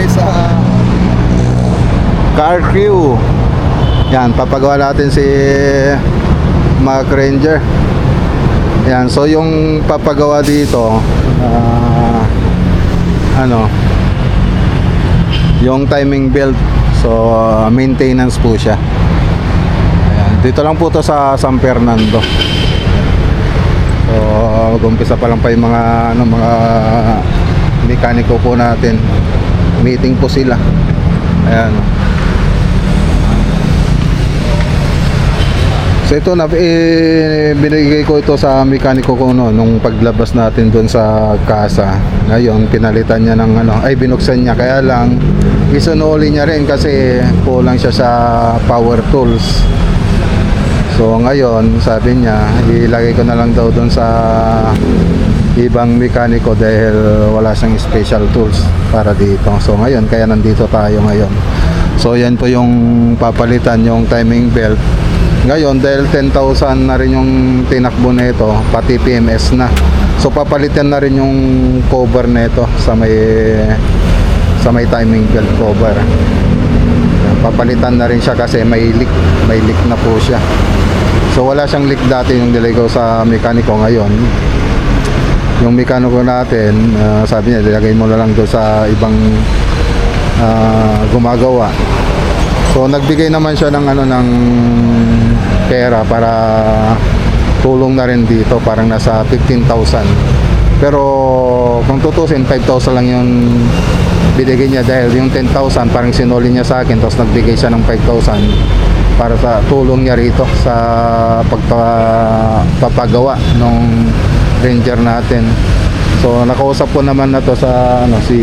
tayo sa Car Crew. Yan, papagawa natin si Mack Ranger. Yan, so yung papagawa dito yung timing belt. So maintenance po siya. Ayan, dito lang po to sa San Fernando. So umpisa pa lang pa yung mga mga mekaniko po natin. Meeting po sila. Ayan. So ito na binigay ko ito sa mekaniko ko nung paglabas natin doon sa casa. Ngayon pinalitan niya ng binuksan niya, kaya lang isunuli niya rin kasi kulang siya sa power tools. So ngayon sabi niya ilagay ko na lang daw doon sa ibang mekaniko dahil wala siyang special tools para dito. So ngayon kaya nandito tayo ngayon. So yan po yung papalitan, yung timing belt. Ngayon dahil 10,000 na rin yung tinakbo nito, pati PMS na. So papalitan na rin yung cover nito sa may timing belt cover. Papalitan na rin siya kasi may leak na po siya. So wala siyang leak dati yung nilagay sa mekaniko. Ngayon yung mekaniko natin, sabi niya ilagay mo na lang doon sa ibang gumagawa. So nagbigay naman siya ng ng pera para tulong na rin dito, parang nasa 15,000. Pero kung tutusin 5,000 lang yung binigay niya dahil yung 10,000 parang sinuli niya sa akin, tapos nagbigay siya ng 5,000 para sa tulong niya rito sa pagpapagawa ng Ranger natin. So nakausap ko naman na to sa si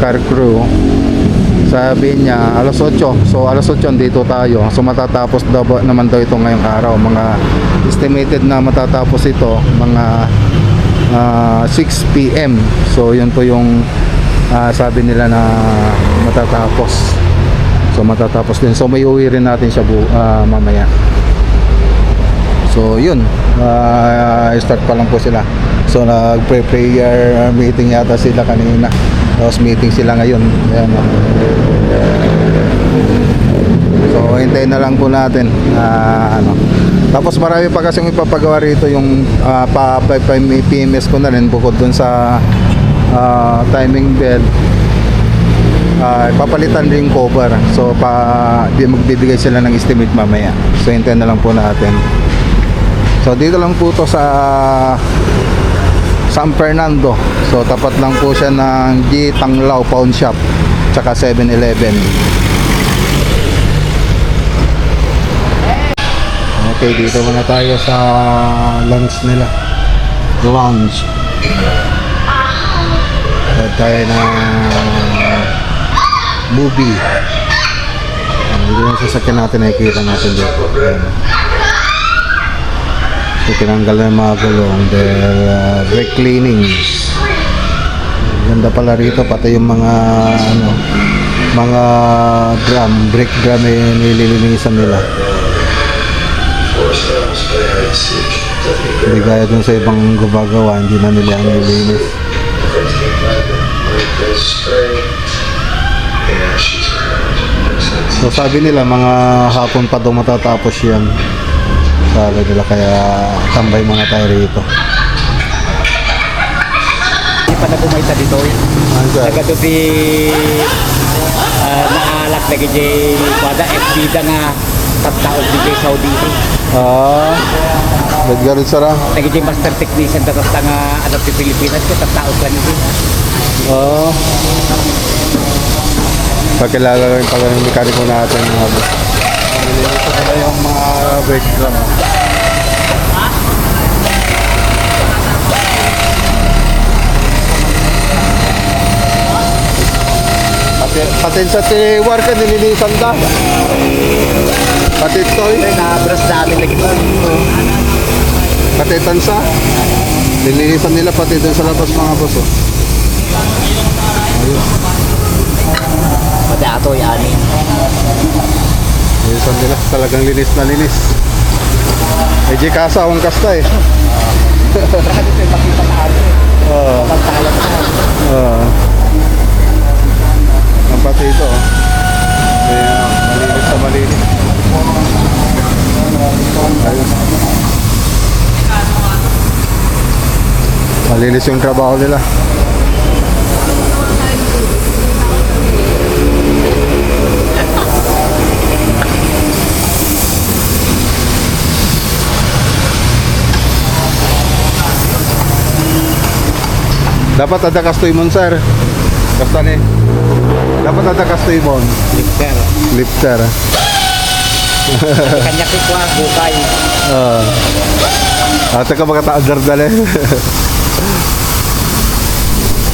Car Crew. Sabi niya alas 8. So alas 8 dito tayo. So matatapos naman daw ito ngayong araw. Mga estimated na matatapos ito mga 6 PM. So yun po yung sabi nila na matatapos. So matatapos din. So may uwi rin natin siya mamaya. So yun, start pa lang po sila. So nag-prayer meeting yata sila kanina. Tapos meeting sila ngayon. Ayan. So hintayin na lang po natin Tapos marami pa kasing ipapagawa rito, yung PMS ko na rin bukod dun sa timing belt. Papalitan din yung cover. So magbibigay sila ng estimate mamaya. So hintayin na lang po natin. So dito lang po to sa San Fernando. So tapat lang po siya ng G Tanglao Pawn Shop tsaka 7-Eleven. Okay, dito muna tayo sa lunch nila. Lunch. Tayo na movie. Dito yung sasakyan natin, nakikita natin dito. So tinanggal na yung mga gulong dahil brake cleaning. Ganda pala rito, pati yung mga mga drum, brake drum nililinisan nila. Hindi gaya dun sa ibang gumagawa, hindi na nila ang nilinis. So sabi nila mga hapon pa daw matatapos yan. Sabi nila, kaya tambay muna tayo rito. Hindi pa na bumayta dito. Nagatubi naalak lagi jay pada FB da nga tattaog di jay Saudi. Naggarit sara. Lagi jay master technician da tas nga adap di Pilipinas ko tattaog kan ni. Pagkilala rin pala yung mekaniko natin. Nililito pala yung mga brake drum. Pati sa tiwar ka nililisan da. Pati ito Na-brush namin lagi po. pati tansa. Nililisan nila pati dun sa labas mga boss. Ayun. Pati ato yani. Nililisan nila. Talagang linis na linis. Medyo kasa akong kasta eh. Malinis yung trabaho nila. Dapat ada kastoy mon sir. Basta ni. Dapat ada kastoy mon. Lifter. Lifter. Kanya kikwa, bukay. Ate ka makataadar dali.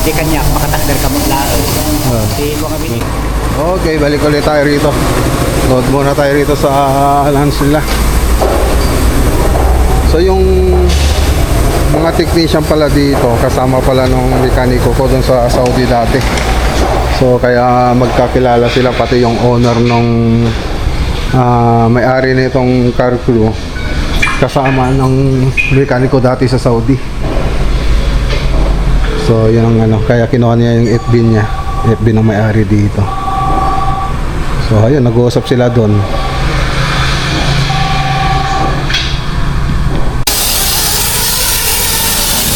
Di kanya, makatakder ka maglaro. Di mga bini. Okay, balik ulit tayo rito. Load muna tayo rito sa lunch nila. So yung mga technician pala dito, kasama pala nung mekaniko ko doon sa Saudi dati. So kaya magkakilala sila, pati yung owner nung may-ari nitong car crew, kasama ng mekaniko dati sa Saudi. So yun ang ano, kaya kinuha niya yung FB niya, FB ng may-ari dito. So ayun, nag-uusap sila doon.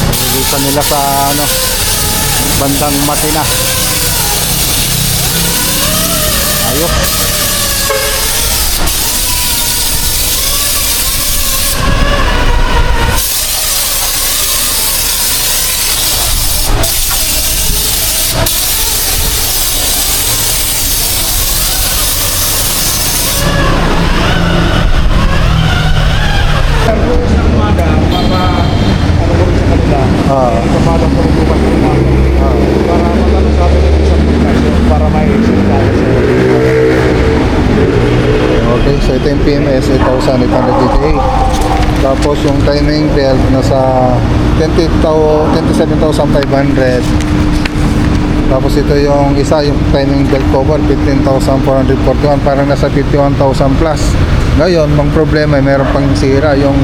Nilisan nila sa ano, bandang Matina. Ayos. Okay, so ito yung PMS 8800 DTA. Tapos yung timing belt nasa 27,500. Tapos ito yung isa, yung timing belt cover 15,441, parang nasa 51,000 plus. Ngayon, mang problema, meron pang sira yung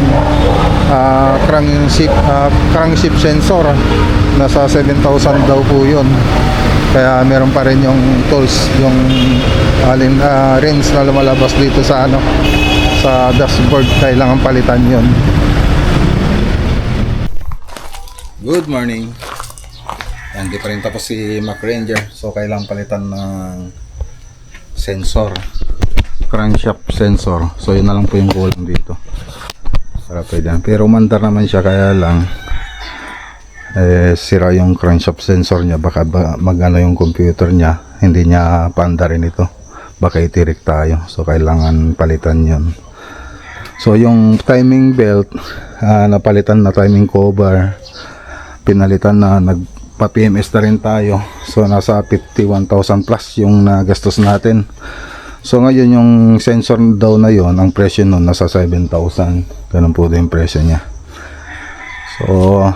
crankshaft sensor, nasa 7,000 daw po yun. Kaya meron pa rin yung tools, yung rings na lumalabas dito sa ano, sa dashboard, kailangan palitan yun. Good morning. Hindi pa rin tapos si Mac Ranger, so kailangan palitan ng sensor, crankshaft sensor. So yun na lang po yung kulang dito para pwede. Pero umandar naman siya, kaya lang sira yung crankshaft sensor niya. Baka magano yung computer niya, hindi niya paandarin ito, baka itirik tayo. So kailangan palitan yun. So yung timing belt, napalitan na, timing cover pinalitan na, nagpa-PMS na rin tayo. So nasa 51,000 plus yung nagastos natin. So ngayon yung sensor daw na yon, ang presyo nun nasa 7,000. Ganun po din yung presyo niya. So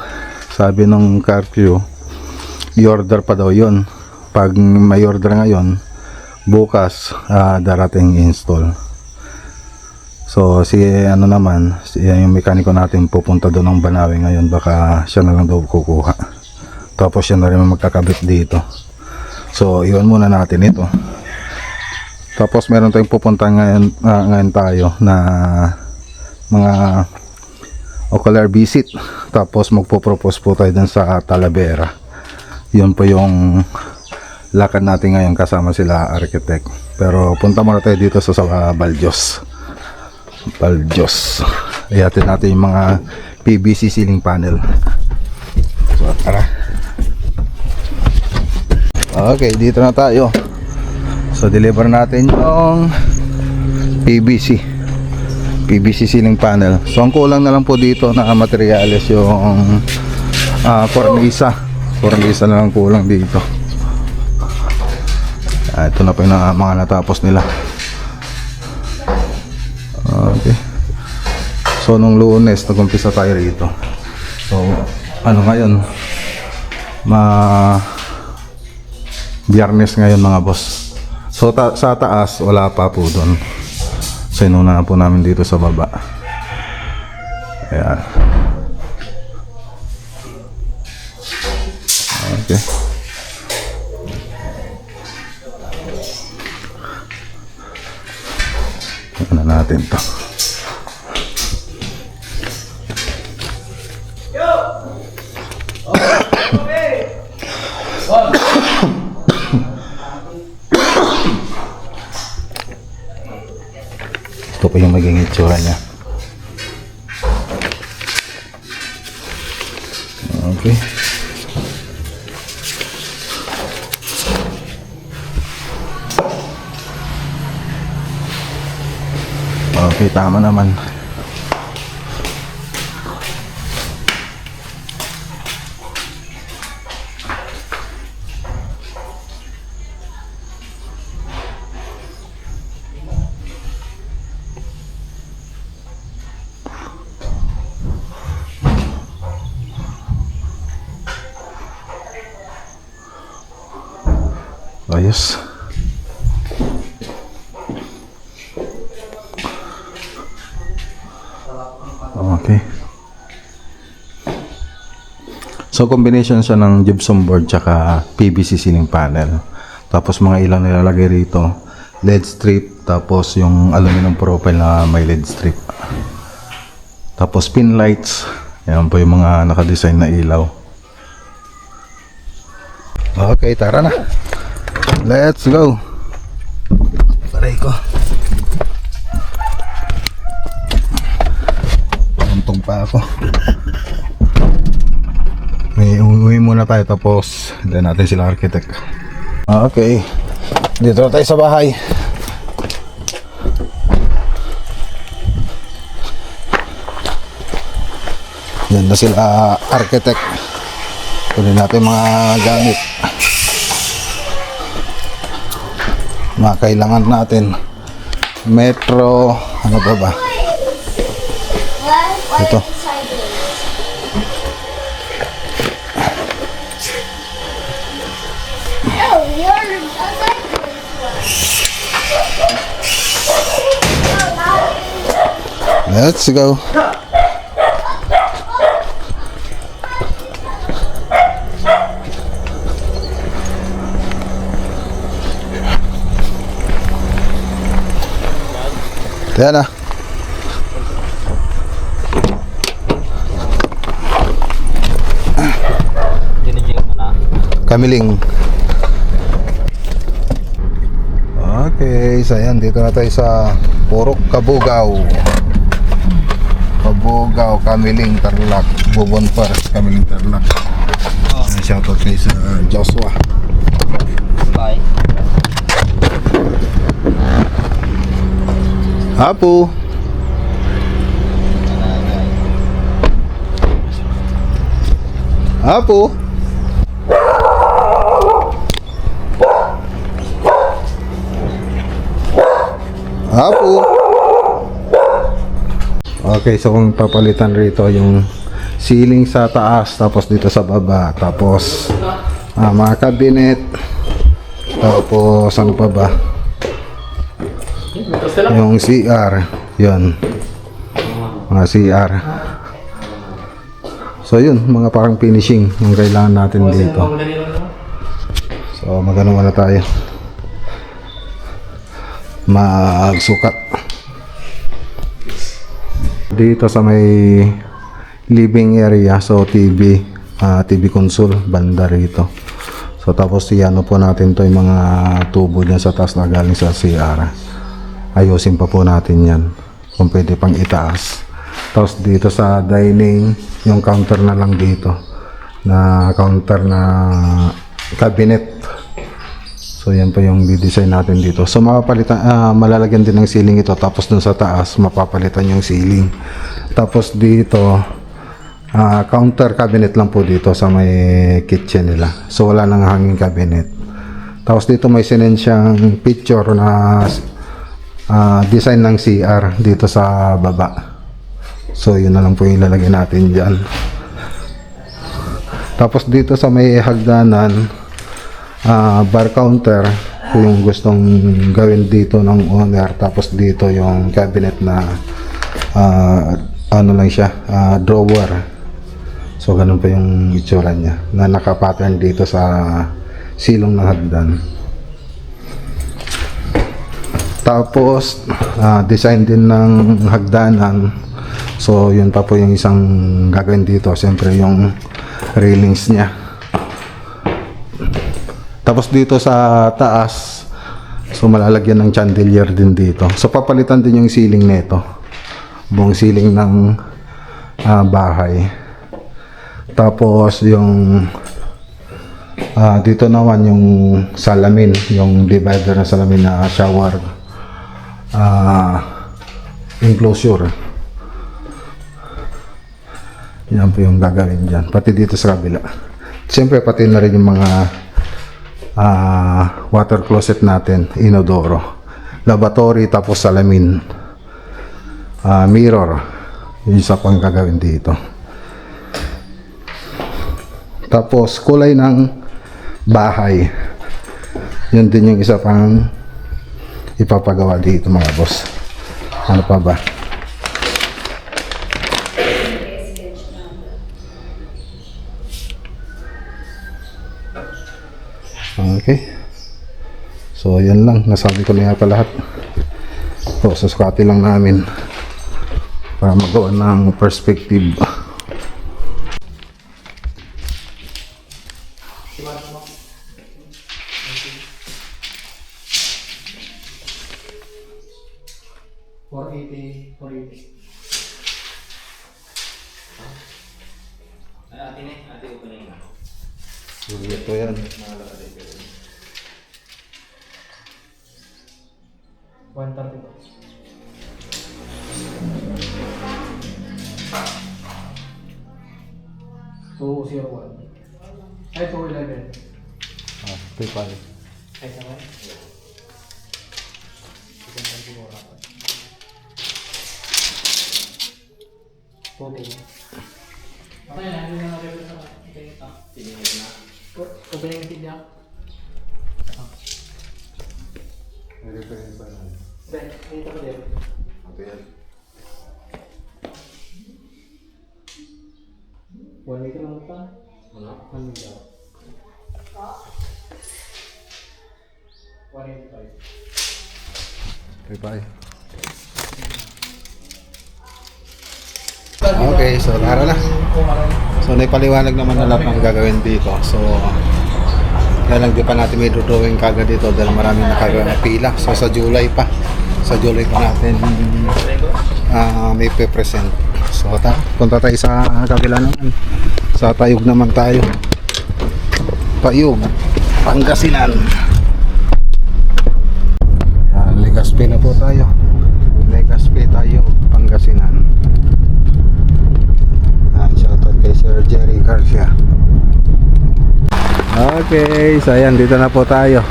sabi nung car crew, i-order pa daw yun. Pag may order ngayon, bukas darating install. So si ano naman, yung mekaniko natin pupunta doon ng Banawe ngayon, baka siya na lang daw kukuha. Tapos siya na rin magkakabit dito. So iwan muna natin ito. Tapos meron tayong pupunta ngayon tayo na mga ocular visit. Tapos magpo-propose po tayo dun sa Talavera. Yun po yung lakad natin ngayon kasama sila architect. Pero punta muna tayo dito sa Baljos. Ihatin natin yung mga PVC ceiling panel. So tara. Okay, dito na tayo. So deliver natin yung PVC ceiling panel. So ang kulang na lang po dito na materials yung cornisa na lang kulang dito. Ito na po yung mga natapos nila. Okay. So nung Lunes nag-umpisa tayo rito. So ano ngayon, Biyernes ngayon mga boss. So sa taas wala pa po doon. So inuna na po namin dito sa baba. Ayan. Okay. Ano natin to. po yung maging itsura niya. Okay. Okay, tama naman. Ayos. Okay. So combination siya ng gypsum board tsaka PVC ceiling panel. Tapos mga ilang nilalagay rito, LED strip, tapos yung aluminum profile na may LED strip. Tapos pin lights. Yan po yung mga naka-design na ilaw. Okay, tara na. Let's go. Paray ko. Untong pa ako. May umuwi muna tayo tapos hindi natin sila architect. Okay. Dito na tayo sa bahay. Yan na sila architect. Kunin natin mga gamit. Mga kailangan natin. Metro, ano ba? Ito. Let's go. Yan na. Kamiling. Okay, so yan, dito na tayo sa Purok Kabugao. Kabugao, Kamiling, Tarlac, Bubon Park, Kamiling, Tarlac. Shoutout kay sa Joshua. Bye. Apo. Apo. Apo. Okay, so kung papalitan rito yung ceiling sa taas, tapos dito sa baba, tapos mga cabinet, tapos ano pa ba? Yung CR, yun. Mga CR. So yun, mga parang finishing yung kailangan natin dito. So magano muna tayo. Magsukat. Dito sa may living area, so TV console, banda rito. So tapos iano po natin to yung mga tubo dyan sa taas na galing sa CR. Ayusin pa po natin yan kung pwede pang itaas. Tapos dito sa dining, yung counter na lang dito na counter na cabinet. So yan pa yung design natin dito. So mapapalitan, malalagyan din ng ceiling ito. Tapos dun sa taas mapapalitan yung ceiling. Tapos dito counter cabinet lang po dito sa may kitchen nila. So wala nang hanging cabinet. Tapos dito may sinend siyang picture na design ng CR dito sa baba. So yun na lang po yung ilalagay natin dyan. Tapos dito sa may hagdanan, bar counter yung gustong gawin dito ng owner. Tapos dito yung cabinet na ano lang siya, drawer. So ganun pa yung itsura niya na nakapattern dito sa silong ng hagdan. Tapos design din ng hagdanan. So yun pa po yung isang gagawin dito, siyempre yung railings niya. Tapos dito sa taas, so So malalagyan ng chandelier din dito. So papalitan din yung ceiling nito. Buong ceiling ng bahay. Tapos yung dito naman yung salamin, yung divider na salamin na shower enclosure. Yan po yung gagawin dyan. Pati dito sa kabila. Siyempre pati na rin yung mga water closet natin, inodoro, lavatory, tapos salamin, mirror. Yung isa pang gagawin dito. Tapos kulay ng bahay, yun din yung isa pang ipapagawa dito mga boss. Ano pa ba? Okay. So yan lang, nasabi ko na yata lahat. So susukati lang namin para magawa ng perspective. Ate opening na. Ito yan. 130 po. So, 01. Ay, 211. PayPal. Ay, sama. Okay na, hindi na natin sa opening ng tinya. Ben, dito ko din. One meter lang ito. Ano? 1 meter. 185. PayPal. Okay, so tara na. So naipaliwanag naman na lahat ng gagawin dito. So kaya lang di pa natin may drawing kagad dito dahil maraming nakagawa na pila. So sa July pa. Sa July pa natin may pe-present. So punta tayo sa kabila naman. Sa Tayog naman tayo. Tayog, Pangasinan. Legazpi na po tayo. Legazpi tayo, Pangasinan. Shoutout kay Sir Jerry Garcia. Okay, so ayan, dito na po tayo.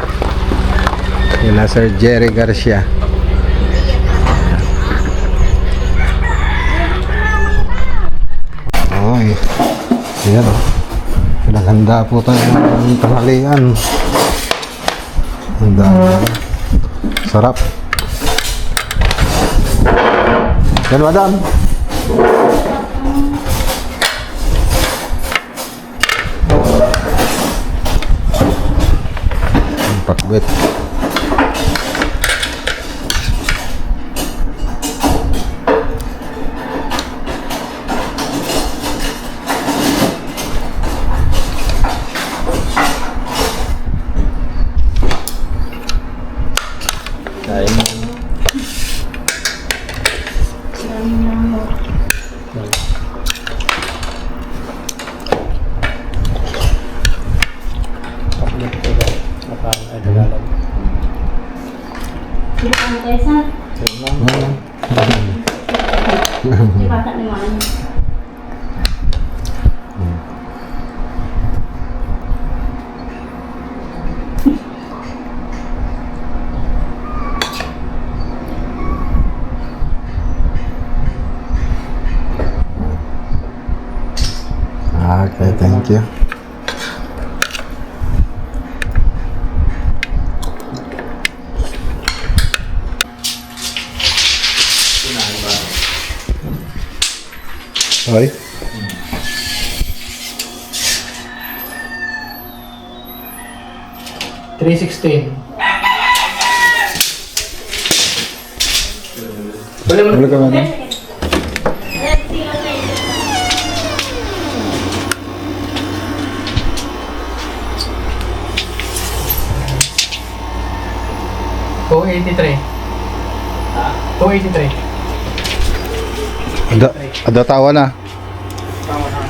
Yun na Sir Jerry Garcia. Okay, ayan o. Pinaghanda po tayo ng tanghalian. Handa. Sarap. Yan, madam. Pakbet. Hindi ka tayo sa? Di bata naman. Okay, thank you. Okay. $316. Wala ka man. 283. Ha? 283. Adatawa na. Tama na.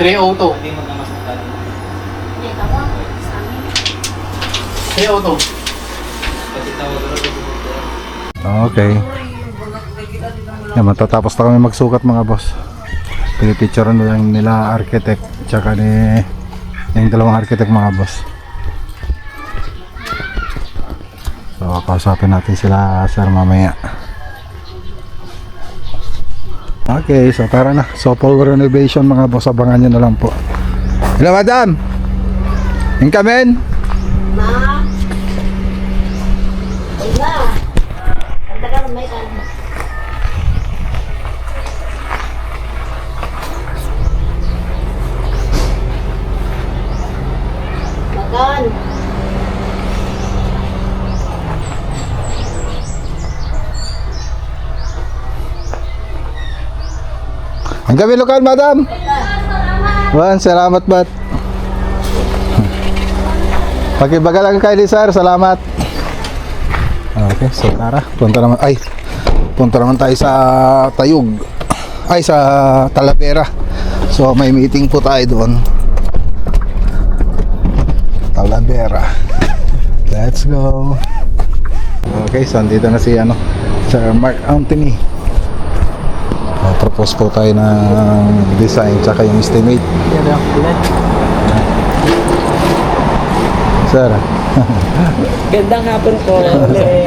302. Hindi mo na masaktan. Hindi, tawag. Sa amin. 302. Kasi tawag ko rin. Okay. Yan, matatapos na kami magsukat mga boss. Pinipicturean na lang nila architect tsaka ni yung dalawang architect mga boss. So kausapin natin sila sir mamaya. Okay, so tara na. So full renovation mga boss, abangan nyo na lang po. Hello madam! Incoming! Ma! Wala! Ang tagal may kan. Makan! Ang gabi lokal madam! Wan, salamat bat. Pakibaga lang kay sir, salamat. Okay, so tara, punta naman tayo sa Tayug. Ay, sa Talavera. So may meeting po tayo doon. Talavera. Let's go. Okay, so andito na si Sir Mark Anthony. Propose po tayo ng design tsaka yung estimate. Sir. Gandang hapon po. Okay.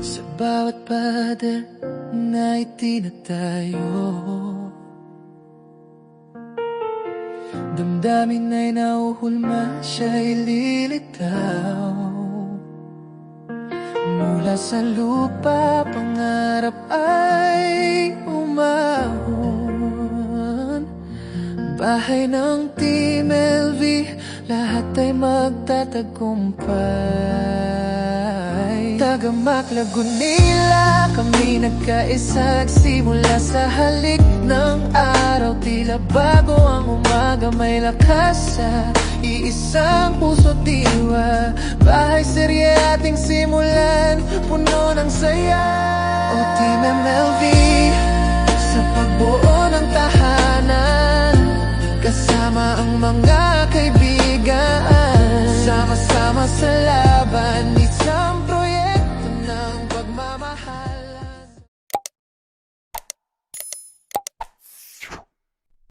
Sa bawat pader na itinatayo, damdamin ay nauhulma, siya'y lilitaw. Mula sa lupa, pangarap ay umahon. Bahay ng Team LV, lahat ay magtatagumpay. Tagamak Lagunila, kami nagkaisa. Simula sa halik ng araw, tila bago ang umaga. May lakas sa iisang puso diwa. Bahay serye ating simulan, puno ng saya. O Team MLV, sa pagbuo ng tahanan, kasama ang mga kaibigan, sama-sama sa laban.